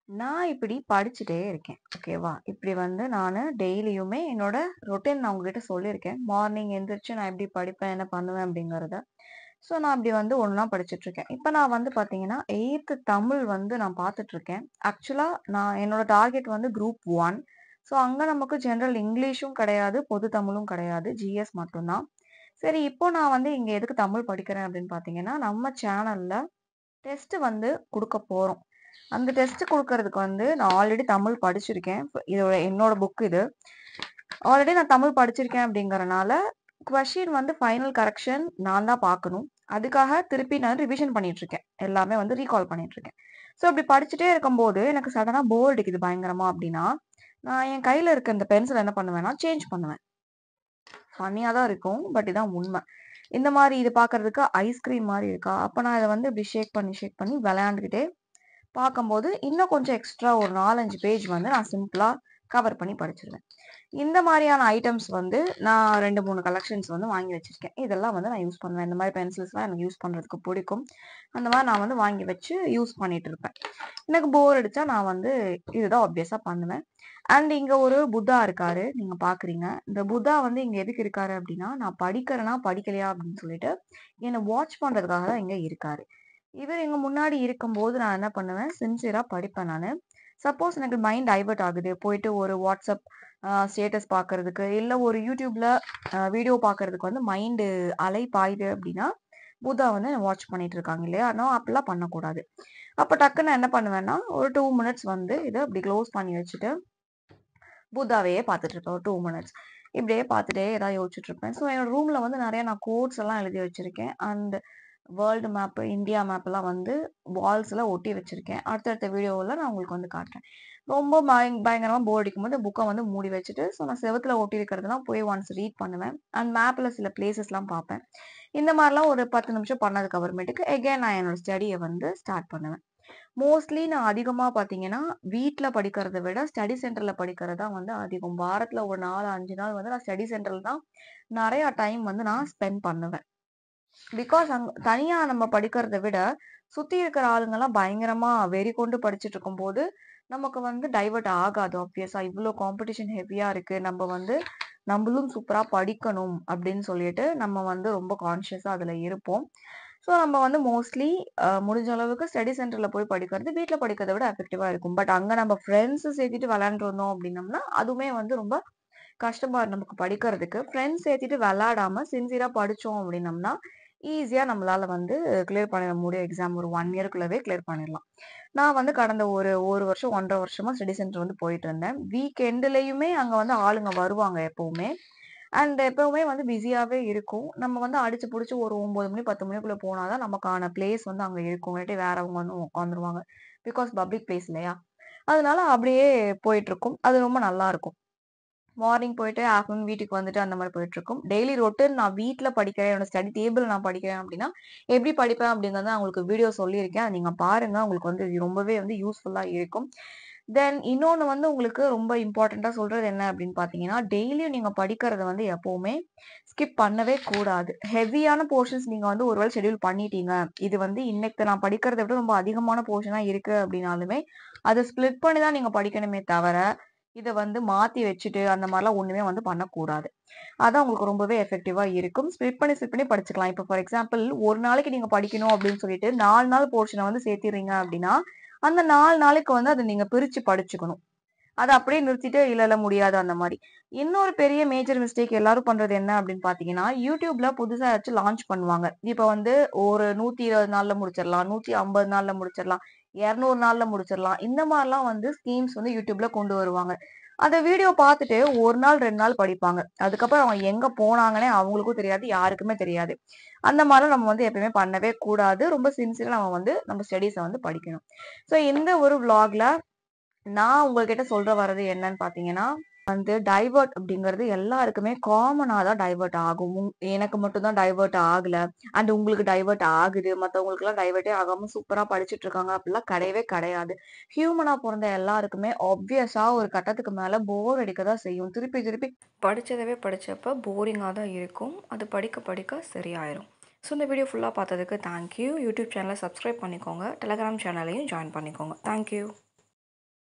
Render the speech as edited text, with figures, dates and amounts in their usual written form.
நான் இப்படி படிச்சுட்டே இருக்கேன். ஓகேவா? இப்படி வந்து நானு டெய்லியுமே என்னோட ரொட்டீன் நான் உங்ககிட்ட சொல்லியிருக்கேன். மார்னிங் எந்திரிச்சு நான் எப்படி படிப்பேன், என்ன பண்ணுவேன் அப்படிங்கிறத. ஸோ நான் அப்படி வந்து ஒண்ணா படிச்சுட்டுருக்கேன். இப்ப நான் வந்து பார்த்தீங்கன்னா, 8த் தமிழ் வந்து நான் பார்த்துட்டுருக்கேன். ஆக்சுவலா நான் என்னோட டார்கெட் வந்து குரூப் 1. ஸோ அங்க நமக்கு ஜெனரல் இங்கிலீஷும் கிடையாது, பொது தமிழும் கிடையாது. ஜிஎஸ் மட்டும் தான். சரி இப்போ நான் வந்து இங்க எதுக்கு தமிழ் படிக்கிறேன் அப்படின்னு பார்த்தீங்கன்னா, நம்ம சேனல்ல டெஸ்ட் வந்து குடுக்க போறோம். அந்த டெஸ்ட் குடுக்கறதுக்கு வந்து நான் ஆல்ரெடி தமிழ் படிச்சிருக்கேன். இதோட என்னோட புக் இது. ஆல்ரெடி நான் தமிழ் படிச்சிருக்கேன் அப்படிங்கறனால, கொஸ்டின் வந்து ஃபைனல் கரெக்ஷன் நான் தான் பார்க்கணும். அதுக்காக திருப்பி நான் ரிவிஷன் பண்ணிட்டு இருக்கேன். எல்லாமே வந்து ரீகால் பண்ணிட்டு இருக்கேன். ஸோ இப்படி படிச்சுட்டே இருக்கும்போது எனக்கு சடனா போர் அடிக்குது பயங்கரமா அப்படின்னா, நான் என் கையில இருக்க இந்த பென்சில் என்ன பண்ணுவேன்னா, சேஞ்ச் பண்ணுவேன். ஃபன்னியா தான் இருக்கும். பட் இதான் உண்மை. இந்த மாரி இது பார்க்கறதுக்கு ஐஸ்கிரீம் மாரி இருக்கா? அப்ப நான் இத வந்து இப்படி ஷேக் பண்ணி விளையாண்டுகிட்டே பார்க்கும்போது, இன்னும் கொஞ்சம் எக்ஸ்ட்ரா ஒரு 4, 5 பேஜ் வந்து நான் சிம்பிளா கவர் பண்ணி படிச்சுருவேன். இந்த மாரியான ஐட்டம்ஸ் வந்து நான் 2, 3 கலெக்ஷன்ஸ் வந்து வாங்கி வச்சிருக்கேன். இதெல்லாம் வந்து நான் யூஸ் பண்ணுவேன். இந்த மாரி பென்சில்ஸ்லாம் எனக்கு யூஸ் பண்றதுக்கு பிடிக்கும். அந்த மாரி நான் வந்து வாங்கி வச்சு யூஸ் பண்ணிட்டு இருப்பேன். எனக்கு போர் அடிச்சா நான் வந்து இதுதான் ஆப்வியஸா பண்ணுவேன். அண்ட் இங்க ஒரு புத்தா இருக்காரு. நீங்க பார்க்குறீங்க. இந்த புத்தா வந்து இங்க எதுக்கு இருக்காரு அப்டின்னா, நான் படிக்கிறேனா, படிக்கலையா அப்டின்னு சொல்லிட்டு என்ன வாட்ச் பண்றதுக்காக தான் இங்க இருக்காரு. இவர் எங்க முன்னாடி இருக்கும்போது நான் என்ன பண்ணுவேன், சின்சியரா படிப்பேன் நானு. சப்போஸ் எனக்கு மைண்ட் டைவர்ட் ஆகுது. போயிட்டு ஒரு வாட்ஸ்அப் ஸ்டேட்டஸ் பார்க்கறதுக்கு, இல்ல ஒரு யூடியூப்ல வீடியோ பார்க்கறதுக்கு வந்து மைண்டு அலை பாயுது அப்டின்னா, புத்தா வந்து வாட்ச் பண்ணிட்டு இருக்காங்க இல்லையா? நான் அப்படிலாம் பண்ணக்கூடாது. அப்ப டக்குன்னு நான் என்ன பண்ணுவேன்னா, ஒரு 2 மினிட்ஸ் வந்து இத இப்படி க்ளோஸ் பண்ணி வச்சுட்டு, புத்தாவையே பார்த்துட்டு இருப்பேன். ஒரு 2 மினிட்ஸ். இப்படியே பார்த்துட்டே ஏதாவது யோசிச்சுட்டு இருப்பேன். ஸோ என்னோட ரூம்ல வந்து நெறைய நான் கோட்ஸ் எல்லாம் எழுதி வச்சிருக்கேன். அண்ட் வேர்ல்டு மேப், இந்தியா மேப்லாம் வந்து வால்ஸ்ல ஒட்டி வச்சிருக்கேன். அடுத்தடுத்த வீடியோல நான் உங்களுக்கு வந்து காட்டுறேன். ரொம்ப பயங்கரமா போர் அடிக்கும்போது புக்க வந்து மூடி வச்சுட்டு, ஸோ நான் செவுத்துல ஒட்டி இருக்கிறதெல்லாம் போய் ஒன்ஸ் ரீட் பண்ணுவேன். அண்ட் மேப்ல சில பிளேசஸ்லாம் பார்ப்பேன். இந்த மாரிலாம் ஒரு 10 நிமிஷம் பண்ணதுக்கு அப்புறமேட்டுக்கு எகைன் நான் என்னோட ஸ்டடிய வந்து ஸ்டார்ட் பண்ணுவேன். மோஸ்ட்லி நான் அதிகமா பார்த்தீங்கன்னா, வீட்ல படிக்கிறத விட ஸ்டடி சென்டர்ல படிக்கிறது தான் வந்து அதிகம். வாரத்துல ஒரு 4, 5 நாள் வந்து நான் ஸ்டடி சென்டர்ல தான் நெறைய டைம் வந்து நான் ஸ்பெண்ட் பண்ணுவேன். பிகாஸ் தனியா நம்ம படிக்கிறத விட, சுத்தி இருக்கிற ஆளுங்கலாம் பயங்கரமா வெறி கொண்டு படிச்சுட்டு இருக்கும்போது, நமக்கு வந்து டைவர்ட் ஆகாது ஆப்வியஸா. இவ்ளோ காம்படிஷன் ஹெவியா இருக்கு. நம்பளும் சூப்பரா படிக்கணும் அப்படின்னு சொல்லிட்டு, நம்ம வந்து ரொம்ப கான்ஷியஸா அதுல இருப்போம். ஸோ நம்ம வந்து மோஸ்ட்லி முடிஞ்ச அளவுக்கு ஸ்டடி சென்டர்ல போய் படிக்கிறது, வீட்ல படிக்கிறத விட எஃபெக்டிவா இருக்கும். பட் அங்க நம்ம ஃப்ரெண்ட்ஸ் சேர்த்துட்டு விளையாண்டுட்டு இருந்தோம் அப்படின்னம்னா, அதுவுமே வந்து ரொம்ப கஷ்டமா நமக்கு படிக்கிறதுக்கு. ஃப்ரெண்ட்ஸ் சேர்த்துட்டு விளையாடாம சின்சியரா படிச்சோம் அப்படின்னம்னா, ஈஸியா நம்மளால வந்து கிளியர் பண்ண முடியும். எக்ஸாம் ஒரு 1 இயர்க்குள்ளவே கிளியர் பண்ணிடலாம். நான் வந்து கடந்த ஒரு 1 வருஷம், 1 1/2 வருஷமா ஸ்டடி சென்டர் வந்து போயிட்டு இருந்தேன். வீக்கெண்டுலயுமே அங்க வந்து ஆளுங்க வருவாங்க எப்பவுமே. அண்ட் எப்பவுமே வந்து பிஸியாவே இருக்கும். நம்ம வந்து அடிச்சு புடிச்சு ஒரு 9 மணி, 10 மணிக்குள்ள போனா தான் நமக்கான பிளேஸ் வந்து அங்க இருக்கும். இல்லாட்டி வேறவங்க வந்து உட்காந்துருவாங்க. பிகாஸ் பப்ளிக் பிளேஸ் இல்லையா? அதனால அப்படியே போயிட்டுருக்கும். அது ரொம்ப நல்லாருக்கும். மார்னிங் போயிட்டு ஆஃப்டர்நூன் வீட்டுக்கு வந்துட்டு அந்த மாரி போயிட்டுருக்கும். டெய்லி ரொட்டீன் நான் வீட்ல படிக்கிறேன். என்னோட ஸ்டடி டேபிள் நான் படிக்கிறேன் அப்படின்னா, எப்படி படிப்பேன் அப்படிங்கிறத நான் உங்களுக்கு வீடியோ சொல்லியிருக்கேன். அத நீங்க பாருங்க. உங்களுக்கு வந்து இது ரொம்பவே வந்து யூஸ்ஃபுல்லா இருக்கும். தென் இன்னொன்னு வந்து உங்களுக்கு ரொம்ப இம்பார்ட்டன்ட்டா சொல்றது என்ன அப்படின்னு பார்த்தீங்கன்னா, டெய்லியும் நீங்க படிக்கிறத வந்து எப்பவுமே ஸ்கிப் பண்ணவே கூடாது. ஹெவியான போர்ஷன்ஸ் நீங்க வந்து ஒரு வேள ஷெட்யூல் பண்ணிட்டீங்க. இது வந்து இன்னைக்கு நான் படிக்கிறத விட ரொம்ப அதிகமான போர்ஷனா இருக்கு அப்படின்னாலுமே, அத ஸ்ப்ளிட் பண்ணி தான் நீங்க படிக்கணுமே தவிர, இத வந்து மாத்தி வச்சுட்டு அந்த மாரிலாம் ஒண்ணுமே வந்து பண்ணக்கூடாது. அதான் உங்களுக்கு ரொம்பவே எஃபெக்டிவா இருக்கும். ஸ்ப்ளிட் பண்ணி படிச்சுக்கலாம். இப்ப ஃபார் எக்ஸாம்பிள் ஒரு நாளைக்கு நீங்க படிக்கணும் அப்படின்னு சொல்லிட்டு 4 நாள் போர்ஷன வந்து சேர்த்திர்றீங்க அப்படின்னா, அந்த 4 நாளைக்கு வந்து அத நீங்க பிரிச்சு படிச்சுக்கணும். அத அப்படியே நிறுத்திட்டு இல்ல முடியாது அந்த மாரி. இன்னொரு பெரிய மேஜர் மிஸ்டேக் எல்லாரும் பண்றது என்ன அப்படின்னு பார்த்தீங்கன்னா, YouTubeல புதுசா ஏதாச்சும் லான்ச் பண்ணுவாங்க. இப்ப வந்து ஒரு 120 நாள்ல முடிச்சிடலாம், 150 நாள்ல முடிச்சிடலாம், 200 நாள்ல முடிச்சிடலாம். இந்த மாரிலாம் வந்து ஸ்கீம்ஸ் வந்து YouTubeல கொண்டு வருவாங்க. அந்த வீடியோ பார்த்துட்டு 1 நாள், 2 நாள் படிப்பாங்க. அதுக்கப்புறம் அவங்க எங்க போனாங்கன்னே அவங்களுக்கும் தெரியாது, யாருக்குமே தெரியாது. அந்த மாரிலாம் நம்ம வந்து எப்பயுமே பண்ணவே கூடாது. ரொம்ப சின்சியரா நம்ம வந்து நம்ம ஸ்டடீஸ வந்து படிக்கணும். ஸோ இந்த ஒரு விளாக்ல நான் உங்ககிட்ட சொல்ல வர்றது என்னன்னு பார்த்தீங்கன்னா, வந்து டைவர்ட் அப்படிங்கிறது எல்லாருக்குமே காமனா தான் டைவர்ட் ஆகும். எனக்கு மட்டும் தான் டைவர்ட் ஆகல. அண்ட் உங்களுக்கு டைவர்ட் ஆகுது. மத்தவங்களுக்கெல்லாம் டைவர்ட்டே ஆகாம சூப்பரா படிச்சுட்டு இருக்காங்க. அப்படிலாம் கிடையவே கிடையாது. ஹியூமனா பொறந்த எல்லாருக்குமே ஆப்வியஸா ஒரு கட்டத்துக்கு மேல போர் அடிக்க தான் செய்யும். திருப்பி திருப்பி படிச்சதவே படிச்சப்ப போரிங்கா தான் இருக்கும். அது படிக்க படிக்க சரியாயிரும். ஸோ இந்த வீடியோ ஃபுல்லா பார்த்ததுக்கு தேங்க்யூ. யூடியூப் சேனலை சப்ஸ்கிரைப் பண்ணிக்கோங்க. டெலகிராம் சேனலையும் ஜாயின் பண்ணிக்கோங்க. தேங்க்யூ.